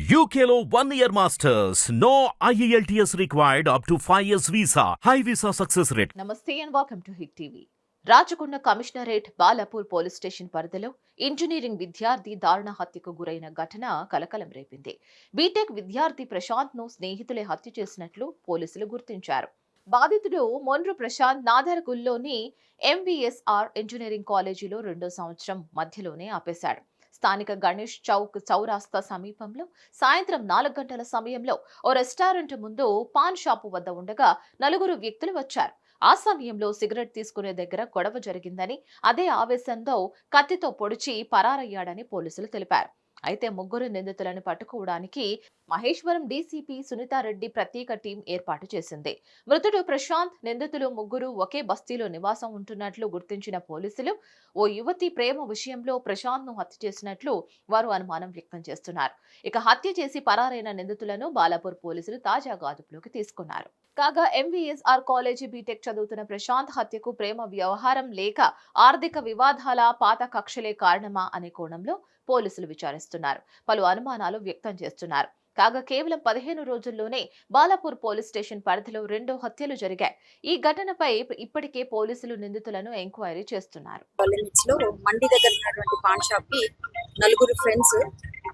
UKLO 1 year masters. No IELTS required up to 5 years visa. High visa success rate. నమస్తే and welcome to Hit TV. Rachakonda commissionerate Balapur police station పరిధిలో engineering విద్యార్థి దారుణ హత్యకు గురైన ఘటన కలకలం రేపింది. బీటెక్ విద్యార్థి ప్రశాంత్ ను స్నేహితులే హత్య చేసినట్లు పోలీసులు గుర్తించారు. బాధితుడు మొన్రు ప్రశాంత్ నాదర్గుల్లోని ఎంవీఎస్ఆర్ ఇంజనీరింగ్ కాలేజీలో 2వ సంవత్సరం మధ్యలోనే ఆపేశాడు. స్థానిక గణేష్ చౌక్ చౌరాస్తా సమీపంలో సాయంత్రం 4 గంటల సమయంలో ఓ రెస్టారెంట్ ముందు పాన్ షాపు వద్ద ఉండగా 4 వ్యక్తులు వచ్చారు. ఆ సమయంలో సిగరెట్ తీసుకునే దగ్గర గొడవ జరిగిందని, అదే ఆవేశంతో కత్తితో పొడిచి పరారయ్యాడని పోలీసులు తెలిపారు. అయితే 3 నిందితులను పట్టుకోవడానికి మహేశ్వరం డీసీపీ సునీతారెడ్డి ప్రత్యేక టీం ఏర్పాటు చేసింది. మృతుడు ప్రశాంత్, నిందితులు 3 ఒకే బస్తీలో నివాసం ఉంటున్నట్లు గుర్తించిన పోలీసులు ఓ యువతి ప్రేమ విషయంలో ప్రశాంత్ ను హత్య చేసినట్లు వారు అనుమానం వ్యక్తం చేస్తున్నారు. ఇక హత్య చేసి పరారైన నిందితులను బాలాపూర్ పోలీసులు తాజాగా అదుపులోకి తీసుకున్నారు. కాగా ఎంవీఎస్ఆర్ కాలేజీ బీటెక్ చదువుతున్న ప్రశాంత్ హత్యకు ప్రేమ వ్యవహారం లేక ఆర్థిక వివాదాల పాత కక్షలే కారణమా అనే కోణంలో పోలీసులు విచారిస్తున్నారు. పలు అనుమానాలు వ్యక్తం చేస్తున్నారు. కాగా కేవలం 15 రోజుల్లోనే బాలాపూర్ పోలీస్ స్టేషన్ పరిధిలో 2 హత్యలు జరిగాయి. ఈ ఘటనపై ఇప్పటికే పోలీసులు నిందితులను ఎంక్వైరీ చేస్తున్నారు. మండి దగ్గర ఉన్నటువంటి పాన్ షాప్ కి 4 ఫ్రెండ్స్,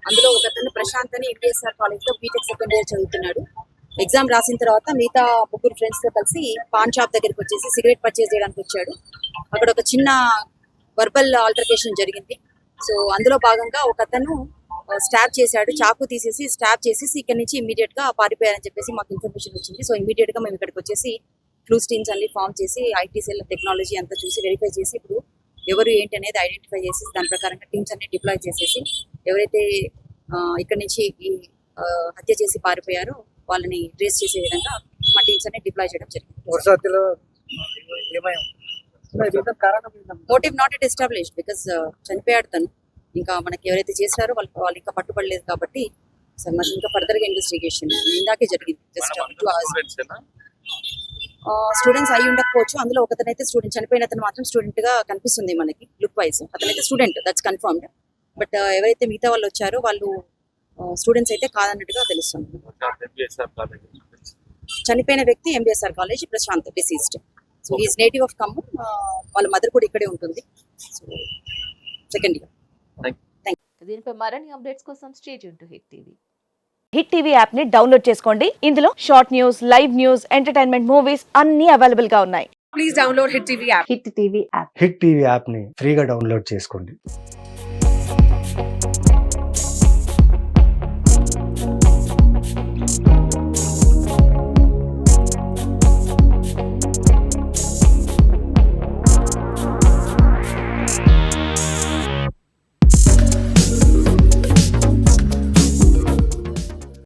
అందులో ఒకతను ప్రశాంత్ అని ఎంబీఎస్ఆర్ కాలేజ్ లో బీటెక్ సెకండ్ ఇయర్ చదువుతున్నాడు. ఎగ్జామ్ రాసిన తర్వాత మిగతా 3 ఫ్రెండ్స్ తో కలిసి పాన్ షాప్ దగ్గరికి వచ్చేసి సిగరెట్ పర్చేస్ చేయడానికి వచ్చాడు. అక్కడ ఒక చిన్న వర్బల్ ఆల్టర్కేషన్ జరిగింది. సో అందులో భాగంగా ఒకతను స్టాబ్ చేశాడు, చాకు తీసేసి స్టాబ్ చేసేసి ఇక్కడ నుంచి ఇమీడియట్ గా పారిపోయారని చెప్పేసి మాకు ఇన్ఫర్మేషన్ వచ్చింది. సో ఇమీడియట్ గా మేము ఇక్కడికి వచ్చేసి క్లూస్ టీమ్స్ అన్ని ఫామ్ చేసి ఐటీ సెల్ టెక్నాలజీ అంతా చూసి వెరిఫై చేసి ఇప్పుడు ఎవరు ఏంటి అనేది ఐడెంటిఫై చేసి దాని ప్రకారంగా టీమ్స్ అన్ని డిప్లాయ్ చేసేసి ఎవరైతే ఇక్కడ నుంచి ఈ హత్య చేసి పారిపోయారో వాళ్ళని ట్రేస్ చేసే విధంగా మా టీమ్స్ అన్ని డిప్లాయ్ చేయడం జరిగింది. Motive not yet established because చనిపోయాడు తను. ఇంకా మనకి ఎవరైతే చేశారో వాళ్ళు ఇంకా పట్టుబడలేదు కాబట్టి మరి ఇంకా ఫర్దర్ గా ఇన్వెస్టిగేషన్ ఇందాకే జరిగింది. జస్ట్ 2 hours స్టూడెంట్స్ అయి ఉండకపోవచ్చు. అందులో ఒకతనైతే స్టూడెంట్, చనిపోయిన అతను మాత్రం స్టూడెంట్ గా కనిపిస్తుంది మనకి లుక్ వైజ్. అతనైతే స్టూడెంట్, దట్స్ కన్ఫర్మ్డ్. బట్ ఎవరైతే మిగతా వాళ్ళు వచ్చారో వాళ్ళు స్టూడెంట్స్ అయితే కాదన్నట్టుగా తెలుస్తుంది. చనిపోయిన వ్యక్తి MBSR college Prashanth, deceased. So he's native of Khammam. వాళ్ళ మదర్ కూడా ఇక్కడే ఉంటుంది. So second year. దీనిపై మరిన్ని అప్డేట్స్ కోసం stay tune to Hit TV. Hit TV app ని డౌన్లోడ్ చేసుకోండి. ఇందులో short news, live news, entertainment movies అన్ని అవైలబుల్ గా ఉన్నాయి. Please download Hit TV app. Hit TV app Hit TV app ని ఫ్రీగా డౌన్లోడ్ చేసుకోండి.